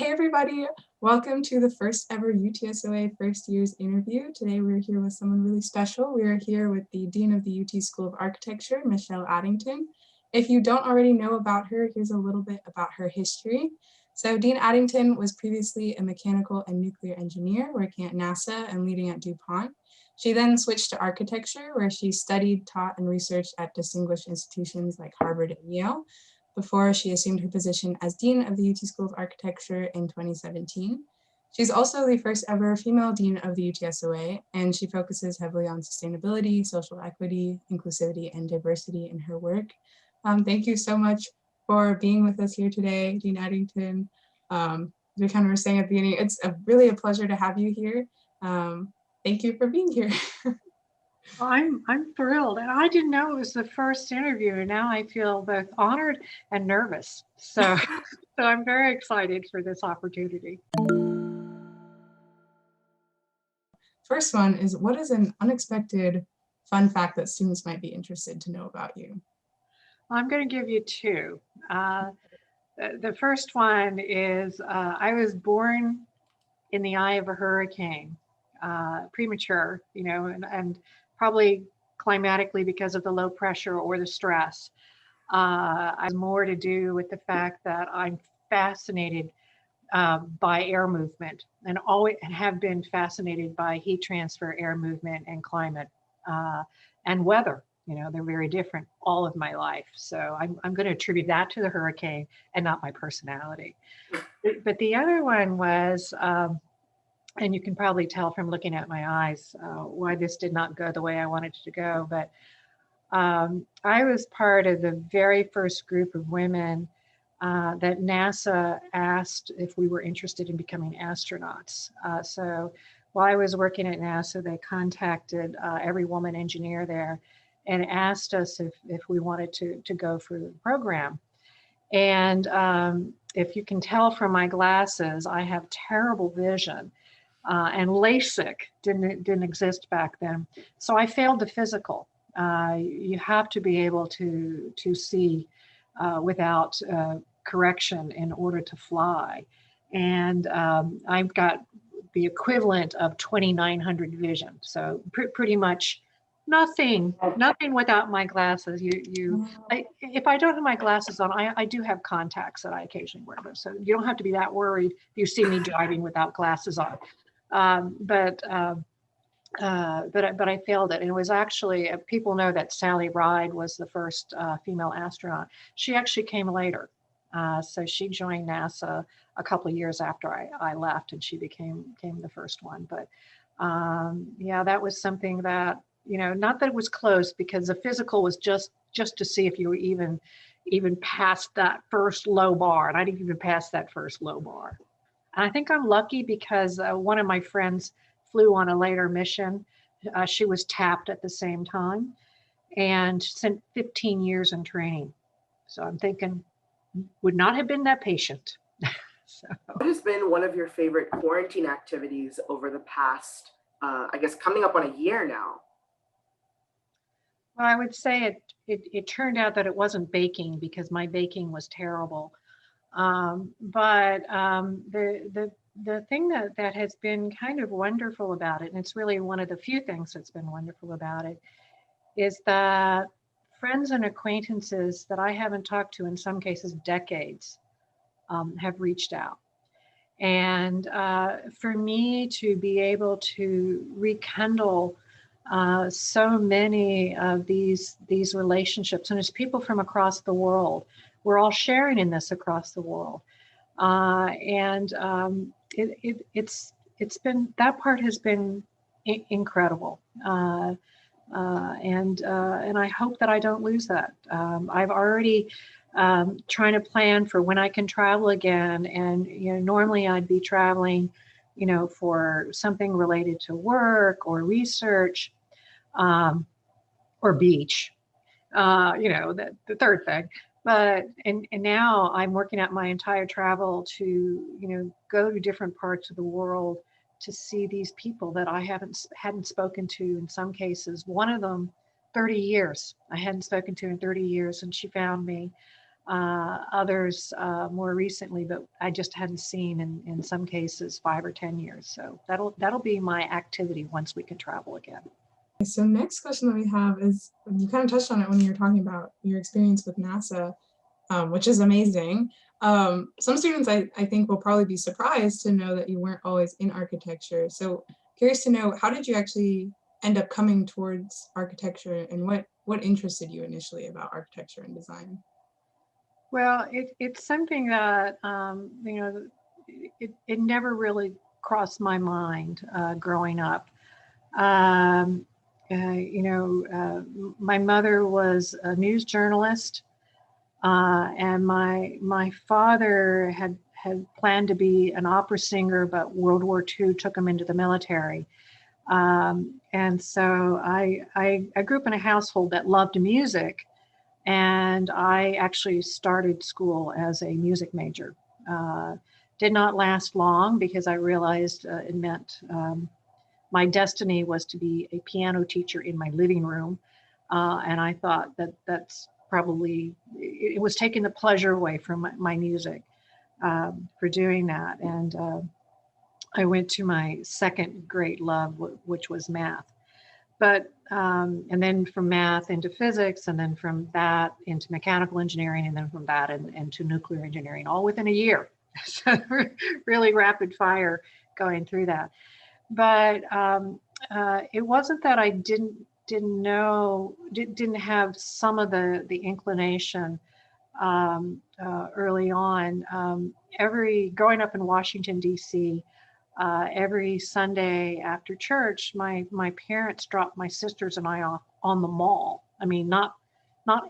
Hey everybody, welcome to the first ever UTSOA First Years interview. Today we're here with someone really special. We are here with the Dean of the UT School of Architecture, Michelle Addington. If you don't already know about her, here's a little bit about her history. So Dean Addington was previously a mechanical and nuclear engineer working at NASA and leading at DuPont. She then switched to architecture, where she studied, taught, and researched at distinguished institutions like Harvard and Yale, before she assumed her position as Dean of the UT School of Architecture in 2017. She's also the first ever female Dean of the UTSOA, and she focuses heavily on sustainability, social equity, inclusivity, and diversity in her work. Thank you so much for being with us here today, Dean Addington. We kind of were saying at the beginning, it's really a pleasure to have you here. Thank you for being here. I'm thrilled, and I didn't know it was the first interview, and now I feel both honored and nervous. So I'm very excited for this opportunity. First one is, what is an unexpected fun fact that students might be interested to know about you? I'm going to give you two. The first one is I was born in the eye of a hurricane, premature, and probably climatically because of the low pressure or the stress. I have more to do with the fact that I'm fascinated by air movement and always have been fascinated by heat transfer, air movement, and climate and weather. They're very different all of my life. So I'm going to attribute that to the hurricane and not my personality. But the other one was, and you can probably tell from looking at my eyes why this did not go the way I wanted it to go. But I was part of the very first group of women that NASA asked if we were interested in becoming astronauts. So while I was working at NASA, they contacted every woman engineer there and asked us if we wanted to go through the program. And if you can tell from my glasses, I have terrible vision. And LASIK didn't exist back then. So I failed the physical. You have to be able to see without correction in order to fly. And I've got the equivalent of 2,900 vision. So pretty much nothing without my glasses. If I don't have my glasses on, I do have contacts that I occasionally wear. So you don't have to be that worried if you see me driving without glasses on. But I failed it. And it was actually, people know that Sally Ride was the first female astronaut. She actually came later. So she joined NASA a couple of years after I left, and she became the first one. But yeah, that was something that, not that it was close, because the physical was just to see if you were even past that first low bar. And I didn't even pass that first low bar. And I think I'm lucky because one of my friends flew on a later mission. She was tapped at the same time and spent 15 years in training. So I'm thinking, would not have been that patient. So. What has been one of your favorite quarantine activities over the past, I guess, coming up on a year now? Well, I would say it turned out that it wasn't baking, because my baking was terrible. But the thing that has been kind of wonderful about it, and it's really one of the few things that's been wonderful about it, is that friends and acquaintances that I haven't talked to in some cases decades have reached out. And for me to be able to rekindle so many of these relationships, and it's people from across the world. We're all sharing in this across the world. And it's been, that part has been incredible. And I hope that I don't lose that. I've already trying to plan for when I can travel again. And, normally I'd be traveling, for something related to work or research, or beach, the third thing. But and now I'm working out my entire travel to go to different parts of the world to see these people that I hadn't spoken to in some cases. One of them, 30 years, I hadn't spoken to in 30 years, and she found me others more recently, but I just hadn't seen in some cases 5 or 10 years. So that'll be my activity once we can travel again. So next question that we have is, you kind of touched on it when you were talking about your experience with NASA, which is amazing. Some students I think will probably be surprised to know that you weren't always in architecture. So curious to know, how did you actually end up coming towards architecture, and what interested you initially about architecture and design? Well, it's something that, it never really crossed my mind growing up. Um, my mother was a news journalist, and my father had planned to be an opera singer, but World War II took him into the military. And so I grew up in a household that loved music, and I actually started school as a music major. Did not last long because I realized it meant my destiny was to be a piano teacher in my living room. And I thought that that's probably, it was taking the pleasure away from my music for doing that. And I went to my second great love, which was math. But, and then from math into physics, and then from that into mechanical engineering, and then from that into nuclear engineering, all within a year. So really rapid fire going through that. But it wasn't that I didn't have some of the inclination early on. Growing up in Washington, D.C., every Sunday after church, my parents dropped my sisters and I off on the mall. I mean, not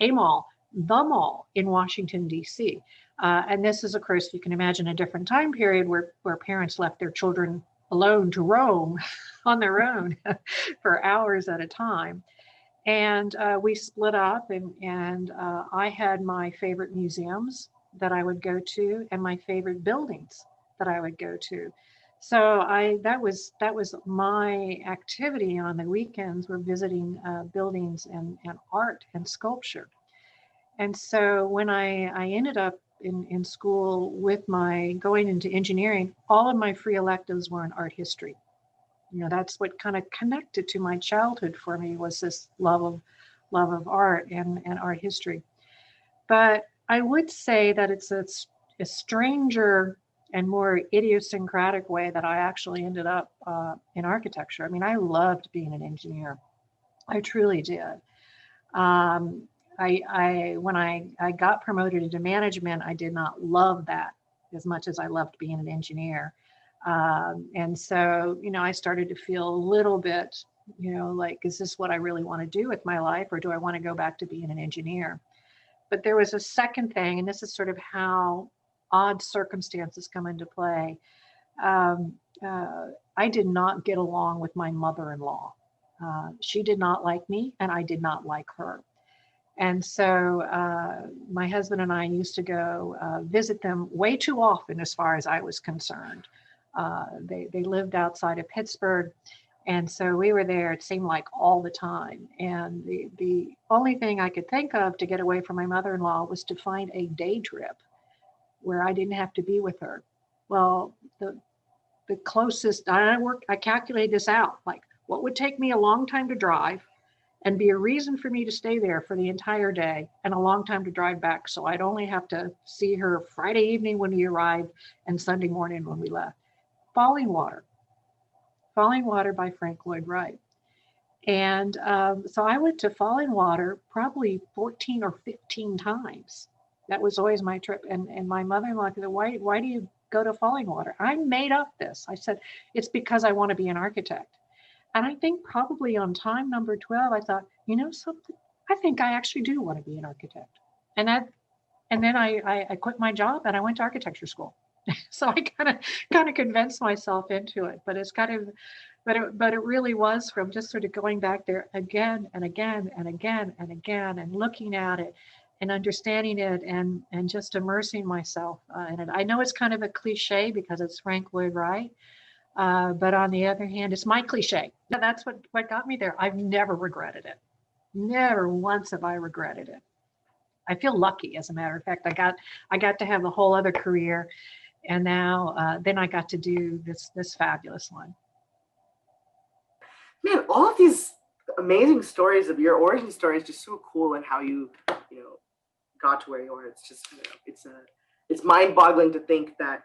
a mall, the mall in Washington, D.C. And this is, of course, you can imagine a different time period where parents left their children alone to roam on their own for hours at a time. And we split up, and I had my favorite museums that I would go to and my favorite buildings that I would go to. So that was my activity on the weekends, were visiting buildings and art and sculpture. And so when I ended up in school with my going into engineering, all of my free electives were in art history. That's what kind of connected to my childhood for me, was this love of art and art history. But I would say that it's a stranger and more idiosyncratic way that I actually ended up in architecture. I mean, I loved being an engineer. I truly did. When I got promoted into management, I did not love that as much as I loved being an engineer. And so, I started to feel a little bit, like, is this what I really want to do with my life, or do I want to go back to being an engineer? But there was a second thing, and this is sort of how odd circumstances come into play. Um, I did not get along with my mother-in-law. She did not like me, and I did not like her. And so my husband and I used to go visit them way too often, as far as I was concerned. They lived outside of Pittsburgh. And so we were there, it seemed like all the time. And the only thing I could think of to get away from my mother-in-law was to find a day trip where I didn't have to be with her. Well, the closest, I calculated this out, like what would take me a long time to drive and be a reason for me to stay there for the entire day, and a long time to drive back. So I'd only have to see her Friday evening when we arrived and Sunday morning when we left. Falling Water by Frank Lloyd Wright. And so I went to Falling Water probably 14 or 15 times. That was always my trip. And my mother-in-law said, why do you go to Falling Water? I made up this. I said, it's because I want to be an architect. And I think probably on time number 12, I thought, something, I think I actually do want to be an architect. And then I quit my job and I went to architecture school. So I kind of convinced myself into it. But it's but it really was from just sort of going back there again and again and again and again, and looking at it and understanding it, and just immersing myself in it. I know it's kind of a cliche because it's Frank Lloyd Wright. But on the other hand, it's my cliche. That's what got me there. I've never regretted it. Never once have I regretted it. I feel lucky, as a matter of fact. I got to have a whole other career, and now then I got to do this fabulous one. Man, all of these amazing stories of your origin story is just so cool, and how you got to where you are. It's just it's mind-boggling to think that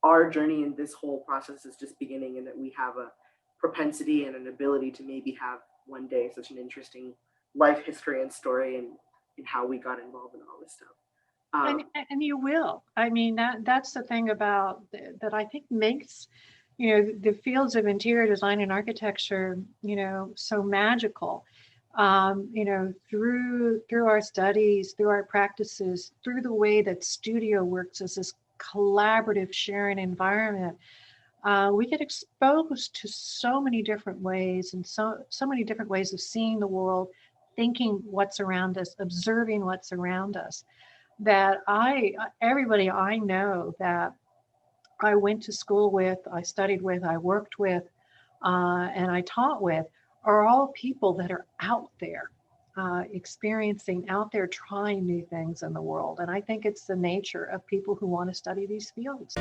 our journey in this whole process is just beginning, and that we have a propensity and an ability to maybe have one day such an interesting life history and story, and how we got involved in all this stuff. And you will. I mean, that's the thing about that I think makes the fields of interior design and architecture so magical. Through our studies, through our practices, through the way that studio works as this collaborative sharing environment, we get exposed to so many different ways, and so many different ways of seeing the world, thinking what's around us, observing what's around us, that everybody I know that I went to school with, I studied with, I worked with, and I taught with, are all people that are out there, experiencing, out there trying new things in the world. And I think it's the nature of people who want to study these fields.